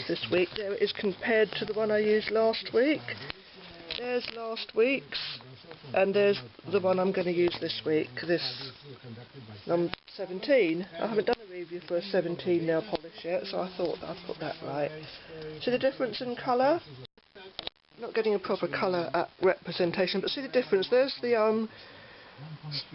this week. There it is compared to the one I used last week. There's last week's, and there's the one I'm going to use this week, this 17. I haven't done a review for a 17 nail polish yet, so I thought I'd put that right. See the difference in colour? Not getting a proper colour representation, but see the difference. There's the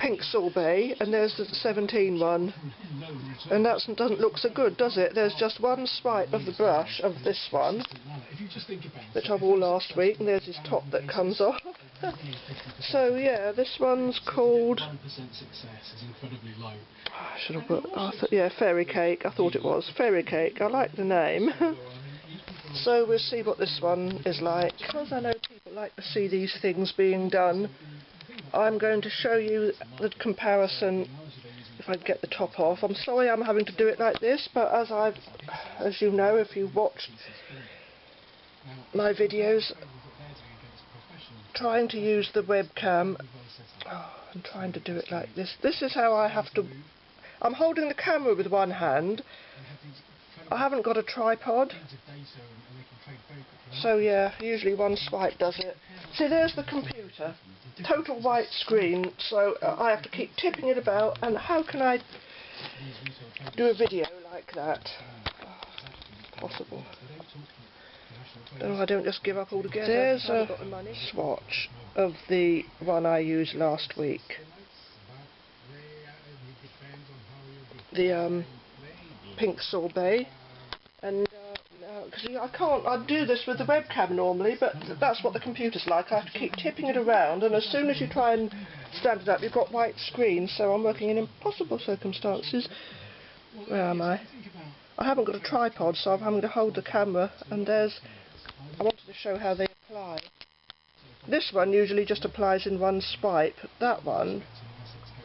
Pink Sorbet, and there's the 17 one, and that doesn't look so good, does it? There's just one swipe of the brush of this one, which I wore last week, and there's this top that comes off. So yeah, this one's called, I should have put, yeah, Fairy Cake. I thought it was Fairy Cake. I like the name. So we'll see what this one is like. Because I know people like to see these things being done, I'm going to show you the comparison if I can get the top off. I'm sorry I'm having to do it like this, but as you know, if you've watched my videos, trying to use the webcam, I'm trying to do it like this. This is how I have to, I'm holding the camera with one hand. I haven't got a tripod, so yeah, usually one swipe does it. See, there's the computer, total white screen, so I have to keep tipping it about, and how can I do a video like that? Possible. I don't just give up altogether. There's a swatch of the one I used last week. The Pink Sorbet. And because I do this with the webcam normally, but that's what the computer's like. I have to keep tipping it around, and as soon as you try and stand it up, you've got white screen. So I'm working in impossible circumstances. Where am I? I haven't got a tripod, so I'm having to hold the camera. And I wanted to show how they apply. This one usually just applies in one swipe. That one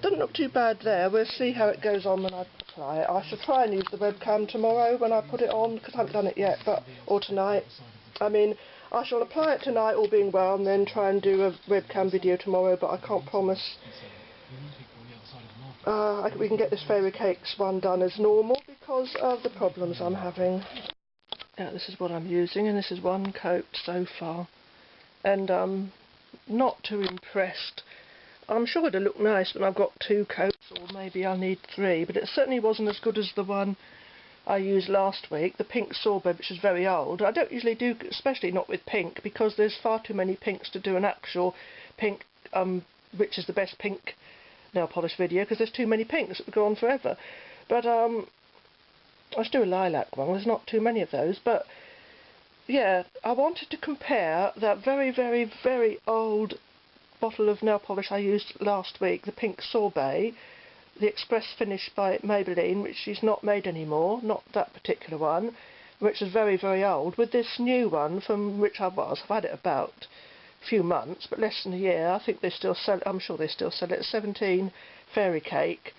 doesn't look too bad there. We'll see how it goes on when I apply it. I shall try and use the webcam tomorrow when I put it on, because I haven't done it yet, or tonight. I mean, I shall apply it tonight, all being well, and then try and do a webcam video tomorrow, but I can't promise we can get this Fairy Cakes one done as normal because of the problems I'm having. Yeah, this is what I'm using, and this is one coat so far. And I'm not too impressed. I'm sure it'll look nice when I've got 2 coats, or maybe I'll need 3, but it certainly wasn't as good as the one I used last week, the Pink Sorbet, which is very old. I don't usually do, especially not with pink, because there's far too many pinks to do an actual pink, which is the best pink nail polish video, because there's too many pinks that would go on forever. But let's do a lilac one. There's not too many of those, but yeah, I wanted to compare that very, very, very old bottle of nail polish I used last week, the Pink Sorbet, the Express Finish by Maybelline, which is not made anymore, not that particular one, which is very, very old, with this new one from which I've had it about a few months, but less than a year. I think they still sell it, I'm sure they still sell it, 17 Fairy Cake,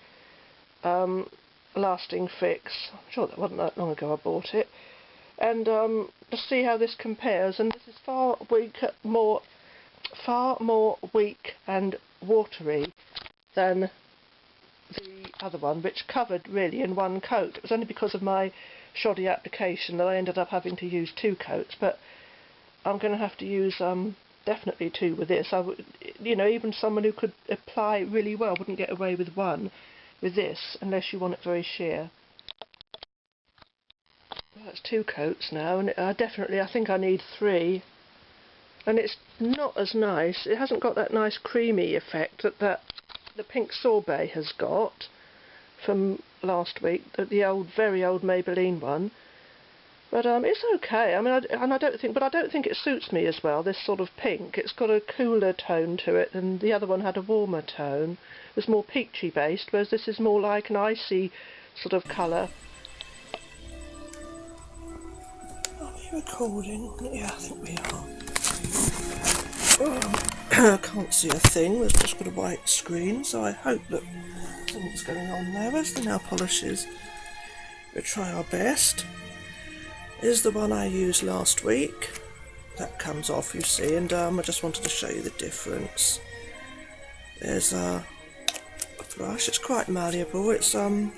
lasting fix. I'm sure that wasn't that long ago I bought it. And to see how this compares, and this is far more weak and watery than the other one, which covered really in one coat. It was only because of my shoddy application that I ended up having to use 2 coats, but I'm going to have to use definitely 2 with this. You know, even someone who could apply really well wouldn't get away with 1 with this unless you want it very sheer. Well, that's 2 coats now, and I think I need 3. And it's not as nice. It hasn't got that nice creamy effect that the Pink Sorbet has got from last week, the very old Maybelline one. But it's okay. I mean, I don't think it suits me as well. This sort of pink. It's got a cooler tone to it, and the other one had a warmer tone. It was more peachy based, whereas this is more like an icy sort of colour. Are we recording? Yeah, I think we are. I can't see a thing, there's just got a white screen, so I hope that something's going on there. Where's the nail polishes? We'll try our best. Here's the one I used last week. That comes off, you see, and I just wanted to show you the difference. There's a brush, it's quite malleable, it's a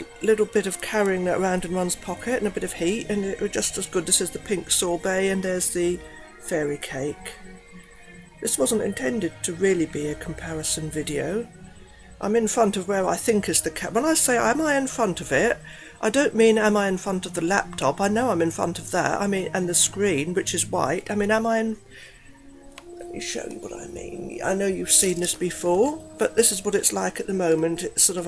a little bit of carrying it around in one's pocket and a bit of heat, and it was just as good. This is the Pink Sorbet, and there's the Fairy Cake. This wasn't intended to really be a comparison video. I'm in front of where I think is the when I say am I in front of it, I don't mean am I in front of the laptop. I know I'm in front of that. I mean, and the screen, which is white. I mean, am I in... Let me show you what I mean. I know you've seen this before, but this is what it's like at the moment. It's sort of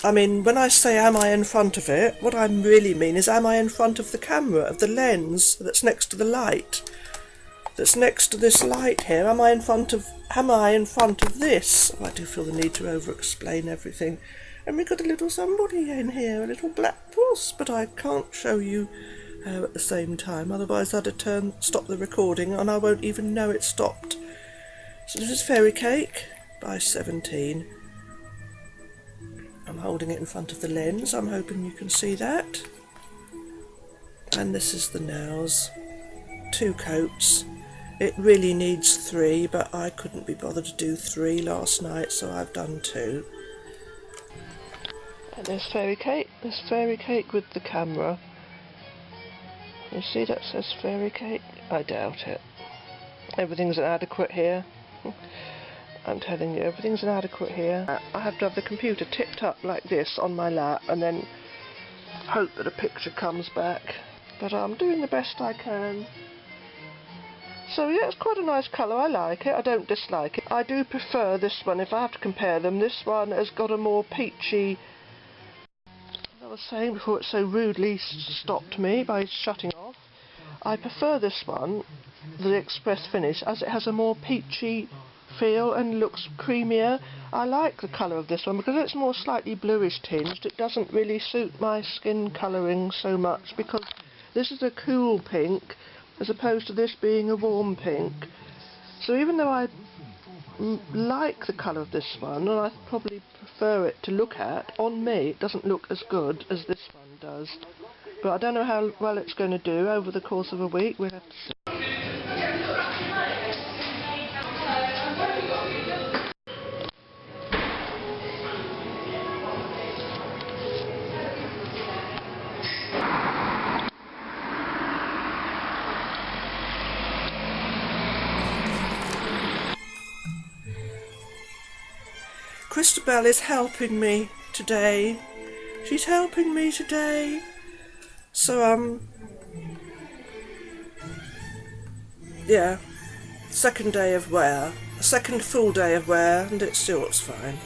I mean, when I say am I in front of it, what I really mean is am I in front of the camera, of the lens that's next to the light, that's next to this light here. Am I in front of this? Oh, I do feel the need to over-explain everything. And we've got a little somebody in here, a little black puss, but I can't show you her at the same time, otherwise I'd have stop the recording and I won't even know it stopped. So this is Fairy Cake by 17. I'm holding it in front of the lens, I'm hoping you can see that. And this is the nails. 2 coats. It really needs 3, but I couldn't be bothered to do 3 last night, so I've done 2. And there's Fairy Cake. There's Fairy Cake with the camera. You see that says Fairy Cake? I doubt it. Everything's inadequate here. I'm telling you, everything's inadequate here. I have to have the computer tipped up like this on my lap and then hope that a picture comes back. But I'm doing the best I can. So yeah, it's quite a nice colour. I like it. I don't dislike it. I do prefer this one. If I have to compare them, this one has got a more peachy... As I was saying before, it so rudely stopped me by shutting off. I prefer this one, the Express Finish, as it has a more peachy feel and looks creamier. I like the colour of this one because it's more slightly bluish tinged. It doesn't really suit my skin colouring so much because this is a cool pink as opposed to this being a warm pink. So even though I like the colour of this one, and I probably prefer it to look at, on me it doesn't look as good as this one does. But I don't know how well it's going to do over the course of a week. We'll have to see. Christabel is helping me today. She's helping me today. So, yeah, second day of wear. A second full day of wear, and it still looks fine.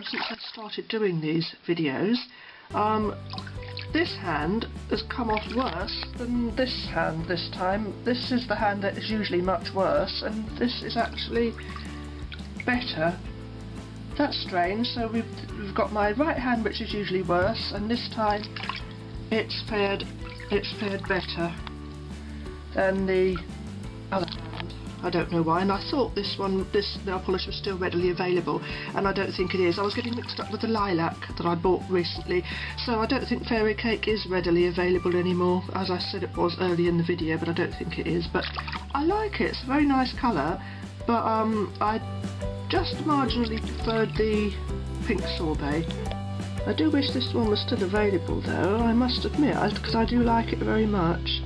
Since I started doing these videos, this hand has come off worse than this hand this time. This is the hand that is usually much worse, and this is actually better. That's strange. So we've got my right hand, which is usually worse, and this time it's fared better than the other hand. I don't know why, and I thought this nail polish was still readily available, and I don't think it is. I was getting mixed up with the lilac that I bought recently, so I don't think Fairy Cake is readily available anymore, as I said it was early in the video, but I don't think it is. But I like it, it's a very nice colour, but I just marginally preferred the Pink Sorbet. I do wish this one was still available though, I must admit, because I do like it very much.